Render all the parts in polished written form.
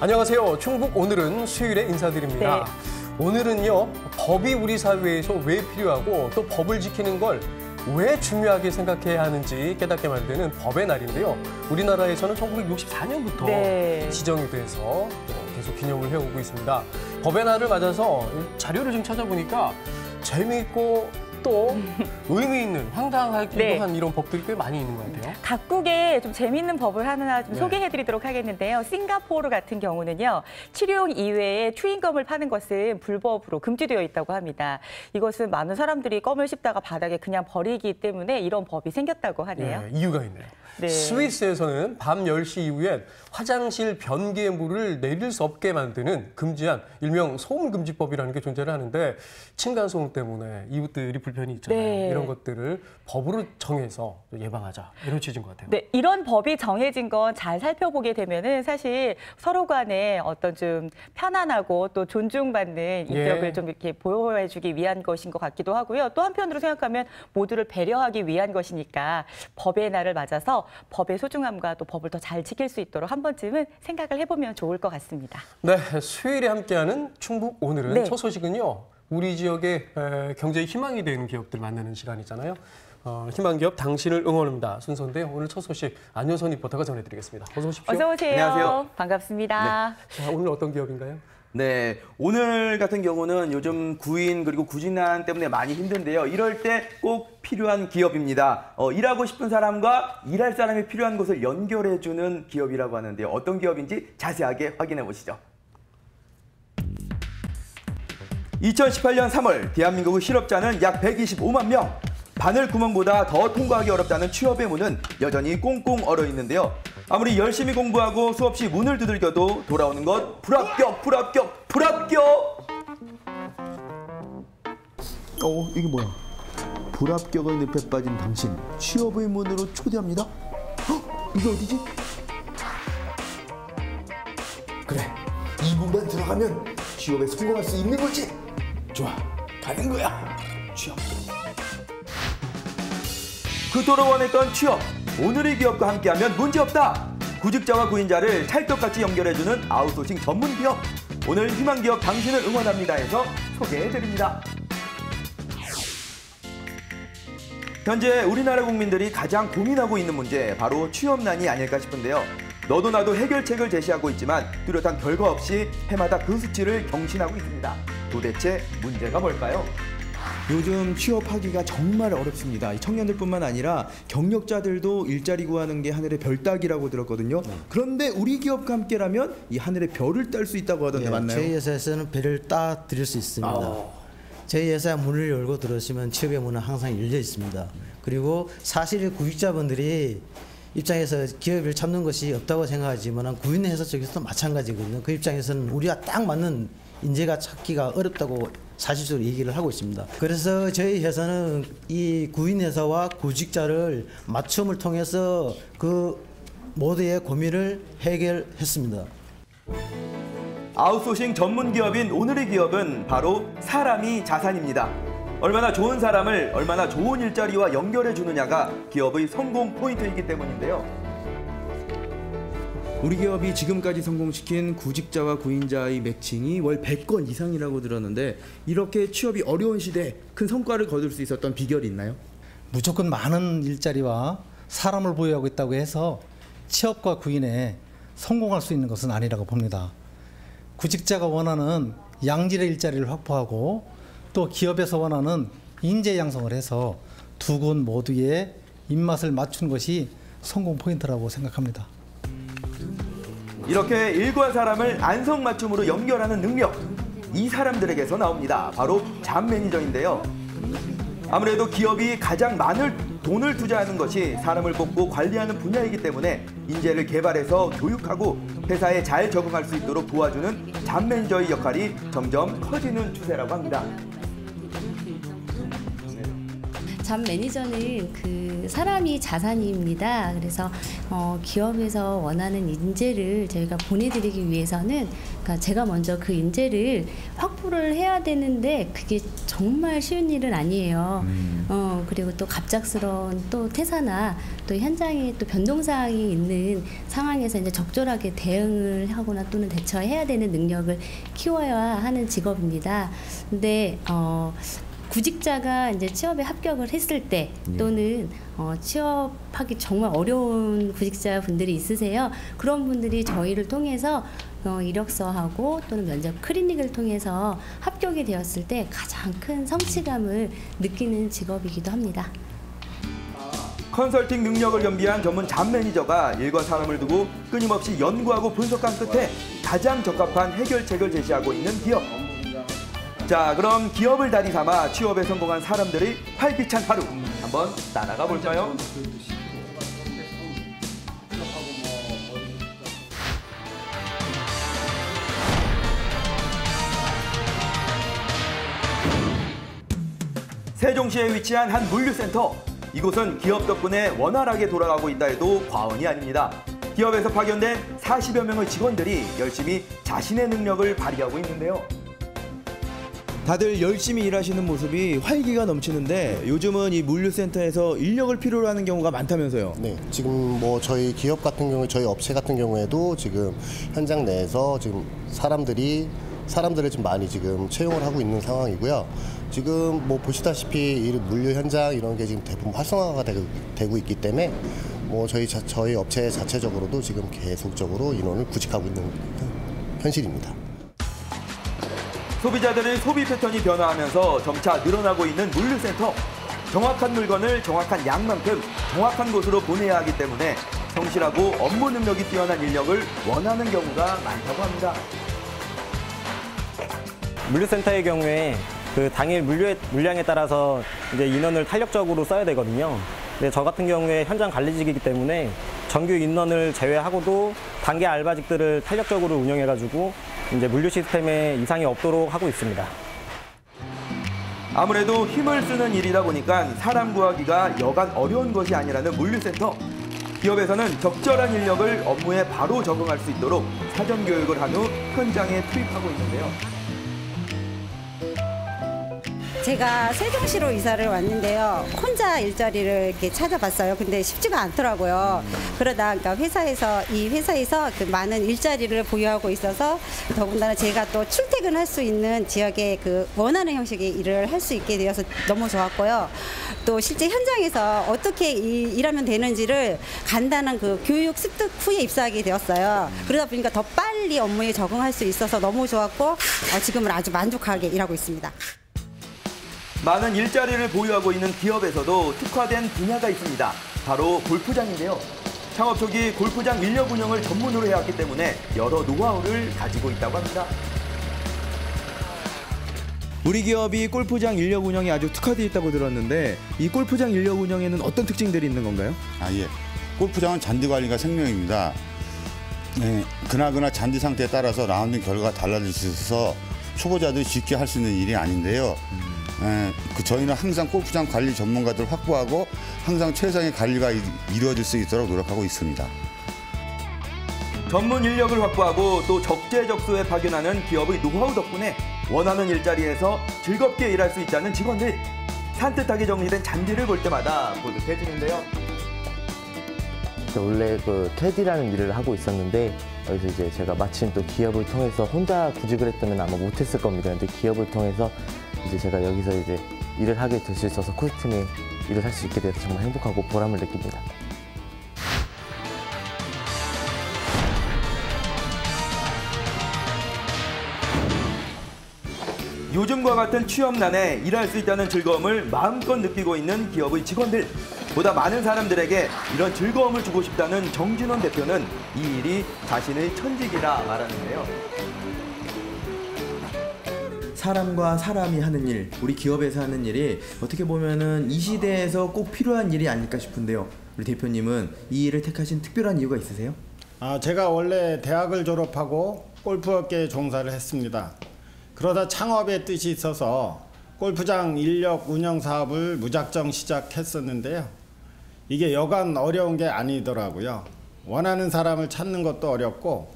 안녕하세요. 충북 오늘은 수요일에 인사드립니다. 네. 오늘은요, 법이 우리 사회에서 왜 필요하고 또 법을 지키는 걸 왜 중요하게 생각해야 하는지 깨닫게 만드는 법의 날인데요. 우리나라에서는 1964년부터 지정이 돼서 계속 기념을 해오고 있습니다. 법의 날을 맞아서 자료를 좀 찾아보니까 재미있고 또 의미 있는 황당하기도 한 이런 법들이 꽤 많이 있는 것 같아요. 각국의 좀 재미있는 법을 하나 좀 소개해드리도록 하겠는데요. 싱가포르 같은 경우는요, 치료용 이외에 추잉검을 파는 것은 불법으로 금지되어 있다고 합니다. 이것은 많은 사람들이 껌을 씹다가 바닥에 그냥 버리기 때문에 이런 법이 생겼다고 하네요. 이유가 있네요. 스위스에서는 밤 10시 이후엔 화장실 변기의 물을 내릴 수 없게 만드는 금지한 일명 소음금지법이라는 게 존재를 하는데 층간소음 때문에 이웃들이 불편이 있잖아요. 이런 것들을 법으로 정해서 예방하자 이런 취지인 것 같아요. 네, 이런 법이 정해진 건 잘 살펴보게 되면은 사실 서로 간에 어떤 좀 편안하고 또 존중받는 인격을 좀 이렇게 보호해주기 위한 것인 것 같기도 하고요. 또 한편으로 생각하면 모두를 배려하기 위한 것이니까 법의 날을 맞아서 법의 소중함과 또 법을 더 잘 지킬 수 있도록 한 번쯤은 생각을 해보면 좋을 것 같습니다. 네, 수요일에 함께하는 충북 오늘은 첫 소식은요. 우리 지역의 경제의 희망이 되는 기업들 만나는 시간이잖아요. 희망기업 당신을 응원합니다. 순서인데요. 오늘 첫 소식 안효선 리포터가 전해드리겠습니다. 어서 오십시오. 어서 오세요. 안녕하세요. 반갑습니다. 자, 오늘 어떤 기업인가요? 네, 오늘 같은 경우는 요즘 구인 그리고 구직난 때문에 많이 힘든데요. 이럴 때 꼭 필요한 기업입니다. 일하고 싶은 사람과 일할 사람이 필요한 곳을 연결해주는 기업이라고 하는데요. 어떤 기업인지 자세하게 확인해 보시죠. 2018년 3월 대한민국의 실업자는 약 125만 명. 바늘 구멍보다 더 통과하기 어렵다는 취업의 문은 여전히 꽁꽁 얼어 있는데요. 아무리 열심히 공부하고 수없이 문을 두들겨도 돌아오는 것 불합격, 불합격, 불합격! 이게 뭐야? 불합격의 늪에 빠진 당신, 취업의 문으로 초대합니다. 이게 어디지? 그래, 이 문만 들어가면 취업에 성공할 수 있는 거지. 좋아, 가는 거야. 취업. 그토록 원했던 취업. 오늘의 기업과 함께하면 문제없다. 구직자와 구인자를 찰떡같이 연결해주는 아웃소싱 전문 기업. 오늘 희망기업 당신을 응원합니다에서 소개해드립니다. 현재 우리나라 국민들이 가장 고민하고 있는 문제, 바로 취업난이 아닐까 싶은데요. 너도 나도 해결책을 제시하고 있지만 뚜렷한 결과 없이 해마다 그 수치를 경신하고 있습니다. 도대체 문제가 뭘까요? 요즘 취업하기가 정말 어렵습니다. 청년들뿐만 아니라 경력자들도 일자리 구하는 게 하늘의 별 따기라고 들었거든요. 그런데 우리 기업과 함께라면 이 하늘의 별을 딸 수 있다고 하던데 맞나요? 저희 회사에서는 별을 따 드릴 수 있습니다. 저희 회사 문을 열고 들어오시면 취업의 문은 항상 열려 있습니다. 그리고 사실 구직자분들이 입장에서 기업을 찾는 것이 없다고 생각하지만 구인회사 쪽에서도 마찬가지거든요. 그 입장에서는 우리가 딱 맞는 인재가 찾기가 어렵다고 사실적으로 얘기를 하고 있습니다. 그래서 저희 회사는 이 구인회사와 구직자를 맞춤을 통해서 그 모두의 고민을 해결했습니다. 아웃소싱 전문 기업인 오늘의 기업은 바로 사람이 자산입니다. 얼마나 좋은 사람을 얼마나 좋은 일자리와 연결해 주느냐가 기업의 성공 포인트이기 때문인데요. 우리 기업이 지금까지 성공시킨 구직자와 구인자의 매칭이 월 100건 이상이라고 들었는데 이렇게 취업이 어려운 시대에 큰 성과를 거둘 수 있었던 비결이 있나요? 무조건 많은 일자리와 사람을 보유하고 있다고 해서 취업과 구인에 성공할 수 있는 것은 아니라고 봅니다. 구직자가 원하는 양질의 일자리를 확보하고 또 기업에서 원하는 인재 양성을 해서 두 곳 모두의 입맛을 맞춘 것이 성공 포인트라고 생각합니다. 이렇게 일과 사람을 안성맞춤으로 연결하는 능력, 이 사람들에게서 나옵니다. 바로 잡 매니저인데요. 아무래도 기업이 가장 많은 돈을 투자하는 것이 사람을 뽑고 관리하는 분야이기 때문에 인재를 개발해서 교육하고 회사에 잘 적응할 수 있도록 도와주는 잡 매니저의 역할이 점점 커지는 추세라고 합니다. 잡 매니저는 사람이 자산입니다. 그래서 기업에서 원하는 인재를 저희가 보내드리기 위해서는 그러니까 제가 먼저 그 인재를 확보를 해야 되는데 그게 정말 쉬운 일은 아니에요. 그리고 또 갑작스러운 또 퇴사나 또 현장에 또 변동사항이 있는 상황에서 이제 적절하게 대응을 하거나 또는 대처해야 되는 능력을 키워야 하는 직업입니다. 근데 구직자가 이제 취업에 합격을 했을 때 또는 취업하기 정말 어려운 구직자분들이 있으세요. 그런 분들이 저희를 통해서 이력서하고 또는 면접 클리닉을 통해서 합격이 되었을 때 가장 큰 성취감을 느끼는 직업이기도 합니다. 컨설팅 능력을 겸비한 전문 잡 매니저가 일과 사람을 두고 끊임없이 연구하고 분석한 끝에 가장 적합한 해결책을 제시하고 있는 기업. 자, 그럼 기업을 다리 삼아 취업에 성공한 사람들의 활기찬 하루 한번 따라가 볼까요? 세종시에 위치한 한 물류센터. 이곳은 기업 덕분에 원활하게 돌아가고 있다 해도 과언이 아닙니다. 기업에서 파견된 40여 명의 직원들이 열심히 자신의 능력을 발휘하고 있는데요. 다들 열심히 일하시는 모습이 활기가 넘치는데 요즘은 이 물류센터에서 인력을 필요로 하는 경우가 많다면서요. 네, 지금 뭐 저희 기업 같은 경우에 저희 업체 같은 경우에도 지금 현장 내에서 지금 사람들을 좀 많이 지금 채용을 하고 있는 상황이고요. 지금 뭐 보시다시피 이 물류 현장 이런 게 지금 대부분 활성화가 되고 있기 때문에 뭐 저희 업체 자체적으로도 지금 계속적으로 인원을 구직하고 있는 현실입니다. 소비자들의 소비 패턴이 변화하면서 점차 늘어나고 있는 물류센터. 정확한 물건을 정확한 양만큼 정확한 곳으로 보내야 하기 때문에 성실하고 업무 능력이 뛰어난 인력을 원하는 경우가 많다고 합니다. 물류센터의 경우에 그 당일 물량에 따라서 이제 인원을 탄력적으로 써야 되거든요. 근데 저 같은 경우에 현장 관리직이기 때문에 정규 인원을 제외하고도 단기 알바직들을 탄력적으로 운영해가지고 이제 물류 시스템에 이상이 없도록 하고 있습니다. 아무래도 힘을 쓰는 일이다 보니까 사람 구하기가 여간 어려운 것이 아니라는 물류센터. 기업에서는 적절한 인력을 업무에 바로 적응할 수 있도록 사전 교육을 한 후 현장에 투입하고 있는데요. 제가 세종시로 이사를 왔는데요. 혼자 일자리를 이렇게 찾아봤어요. 근데 쉽지가 않더라고요. 그러다 그러니까 이 회사에서 그 많은 일자리를 보유하고 있어서 더군다나 제가 또 출퇴근할 수 있는 지역에 그 원하는 형식의 일을 할 수 있게 되어서 너무 좋았고요. 또 실제 현장에서 어떻게 일하면 되는지를 간단한 그 교육 습득 후에 입사하게 되었어요. 그러다 보니까 더 빨리 업무에 적응할 수 있어서 너무 좋았고 지금은 아주 만족하게 일하고 있습니다. 많은 일자리를 보유하고 있는 기업에서도 특화된 분야가 있습니다. 바로 골프장인데요. 창업 초기 골프장 인력 운영을 전문으로 해왔기 때문에 여러 노하우를 가지고 있다고 합니다. 우리 기업이 골프장 인력 운영에 아주 특화되어 있다고 들었는데 이 골프장 인력 운영에는 어떤 특징들이 있는 건가요? 예. 골프장은 잔디 관리가 생명입니다. 네, 그나그나 잔디 상태에 따라서 라운딩 결과가 달라질 수 있어서 초보자들이 쉽게 할 수 있는 일이 아닌데요. 저희는 항상 골프장 관리 전문가들을 확보하고 항상 최상의 관리가 이루어질 수 있도록 노력하고 있습니다. 전문 인력을 확보하고 또 적재적소에 파견하는 기업의 노하우 덕분에 원하는 일자리에서 즐겁게 일할 수 있다는 직원들. 산뜻하게 정리된 잔디를 볼 때마다 뿌듯해지는데요. 원래 그 캐디라는 일을 하고 있었는데 여기서 이제 제가 마침 또 기업을 통해서 혼자 구직을 했다면 아마 못했을 겁니다. 근데 기업을 통해서 이제 제가 여기서 이제 일을 하게 될 수 있어서 코스팀에 일을 할 수 있게 돼서 정말 행복하고 보람을 느낍니다. 요즘과 같은 취업난에 일할 수 있다는 즐거움을 마음껏 느끼고 있는 기업의 직원들. 보다 많은 사람들에게 이런 즐거움을 주고 싶다는 정진원 대표는 이 일이 자신의 천직이라 말하는데요. 사람과 사람이 하는 일, 우리 기업에서 하는 일이 어떻게 보면은 이 시대에서 꼭 필요한 일이 아닐까 싶은데요. 우리 대표님은 이 일을 택하신 특별한 이유가 있으세요? 제가 원래 대학을 졸업하고 골프업계에 종사를 했습니다. 그러다 창업의 뜻이 있어서 골프장 인력 운영 사업을 무작정 시작했었는데요. 이게 여간 어려운 게 아니더라고요. 원하는 사람을 찾는 것도 어렵고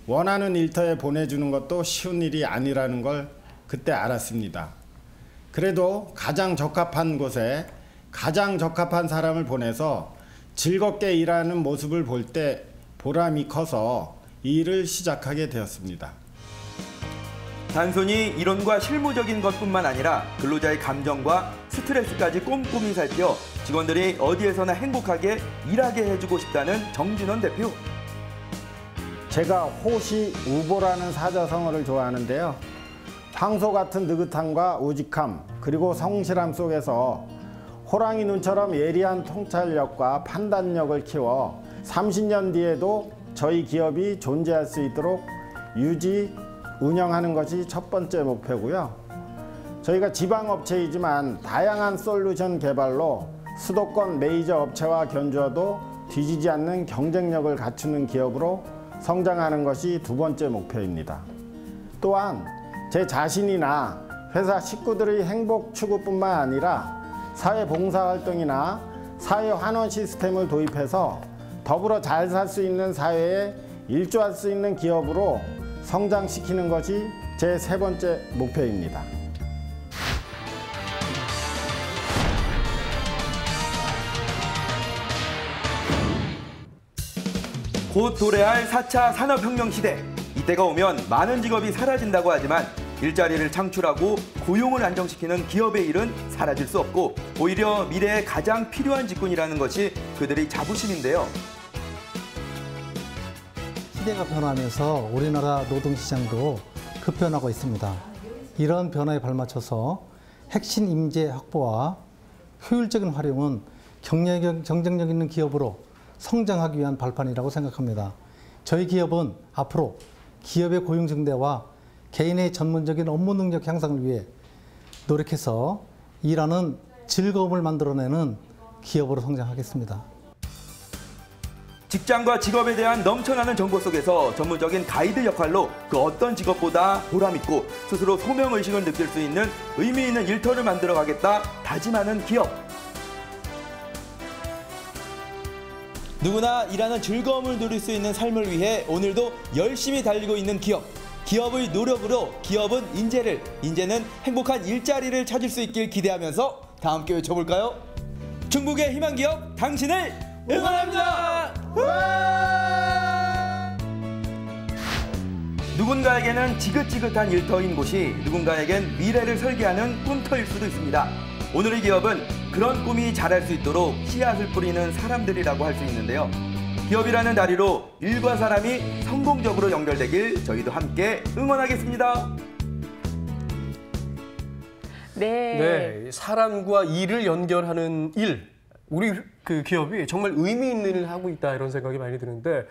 원하는 일터에 보내주는 것도 쉬운 일이 아니라는 걸 그때 알았습니다. 그래도 가장 적합한 곳에 가장 적합한 사람을 보내서 즐겁게 일하는 모습을 볼 때 보람이 커서 이 일을 시작하게 되었습니다. 단순히 이론과 실무적인 것뿐만 아니라 근로자의 감정과 스트레스까지 꼼꼼히 살펴 직원들이 어디에서나 행복하게 일하게 해주고 싶다는 정진원 대표. 제가 호시 우보라는 사자성어를 좋아하는데요. 황소 같은 느긋함과 우직함 그리고 성실함 속에서 호랑이 눈처럼 예리한 통찰력과 판단력을 키워 30년 뒤에도 저희 기업이 존재할 수 있도록 유지, 운영하는 것이 첫 번째 목표고요. 저희가 지방업체이지만 다양한 솔루션 개발로 수도권 메이저 업체와 견주어도 뒤지지 않는 경쟁력을 갖추는 기업으로 성장하는 것이 두 번째 목표입니다. 또한 제 자신이나 회사 식구들의 행복 추구뿐만 아니라 사회봉사활동이나 사회환원 시스템을 도입해서 더불어 잘 살 수 있는 사회에 일조할 수 있는 기업으로 성장시키는 것이 제 세 번째 목표입니다. 곧 도래할 4차 산업혁명 시대. 이때가 오면 많은 직업이 사라진다고 하지만 일자리를 창출하고 고용을 안정시키는 기업의 일은 사라질 수 없고 오히려 미래에 가장 필요한 직군이라는 것이 그들의 자부심인데요. 시대가 변하면서 우리나라 노동시장도 급변하고 있습니다. 이런 변화에 발맞춰서 핵심 인재 확보와 효율적인 활용은 경쟁력 있는 기업으로 성장하기 위한 발판이라고 생각합니다. 저희 기업은 앞으로 기업의 고용 증대와 개인의 전문적인 업무 능력 향상을 위해 노력해서 일하는 즐거움을 만들어내는 기업으로 성장하겠습니다. 직장과 직업에 대한 넘쳐나는 정보 속에서 전문적인 가이드 역할로 그 어떤 직업보다 보람있고 스스로 소명의식을 느낄 수 있는 의미 있는 일터를 만들어가겠다 다짐하는 기업. 누구나 일하는 즐거움을 누릴 수 있는 삶을 위해 오늘도 열심히 달리고 있는 기업. 기업의 노력으로 기업은 인재를, 인재는 행복한 일자리를 찾을 수 있길 기대하면서 다 함께 외쳐볼까요? 중국의 희망기업, 당신을 응원합니다! 누군가에게는 지긋지긋한 일터인 곳이 누군가에겐 미래를 설계하는 꿈터일 수도 있습니다. 오늘의 기업은 그런 꿈이 자랄 수 있도록 씨앗을 뿌리는 사람들이라고 할 수 있는데요. 기업이라는 다리로 일과 사람이 성공적으로 연결되길 저희도 함께 응원하겠습니다. 네, 사람과 일을 연결하는 일. 우리 그 기업이 정말 의미 있는 일을 하고 있다 이런 생각이 많이 드는데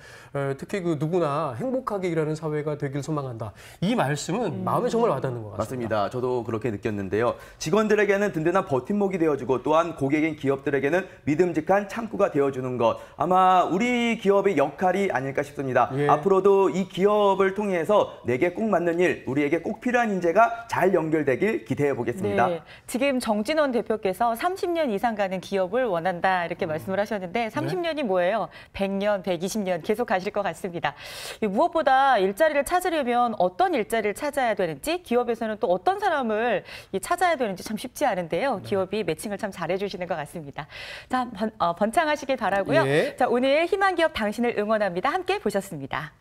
특히 그 누구나 행복하게 일하는 사회가 되길 소망한다. 이 말씀은 마음에 정말 와닿는 것 같습니다. 맞습니다. 저도 그렇게 느꼈는데요. 직원들에게는 든든한 버팀목이 되어주고 또한 고객인 기업들에게는 믿음직한 창구가 되어주는 것. 아마 우리 기업의 역할이 아닐까 싶습니다. 예. 앞으로도 이 기업을 통해서 내게 꼭 맞는 일, 우리에게 꼭 필요한 인재가 잘 연결되길 기대해 보겠습니다. 네, 지금 정진원 대표께서 30년 이상 가는 기업을 원한다 이렇게 말씀을 하셨는데 30년이 뭐예요? 100년, 120년 계속 가실 것 같습니다. 무엇보다 일자리를 찾으려면 어떤 일자리를 찾아야 되는지 기업에서는 또 어떤 사람을 찾아야 되는지 참 쉽지 않은데요. 기업이 매칭을 참 잘해주시는 것 같습니다. 자, 번창하시길 바라고요. 예. 자, 오늘 희망기업 당신을 응원합니다. 함께 보셨습니다.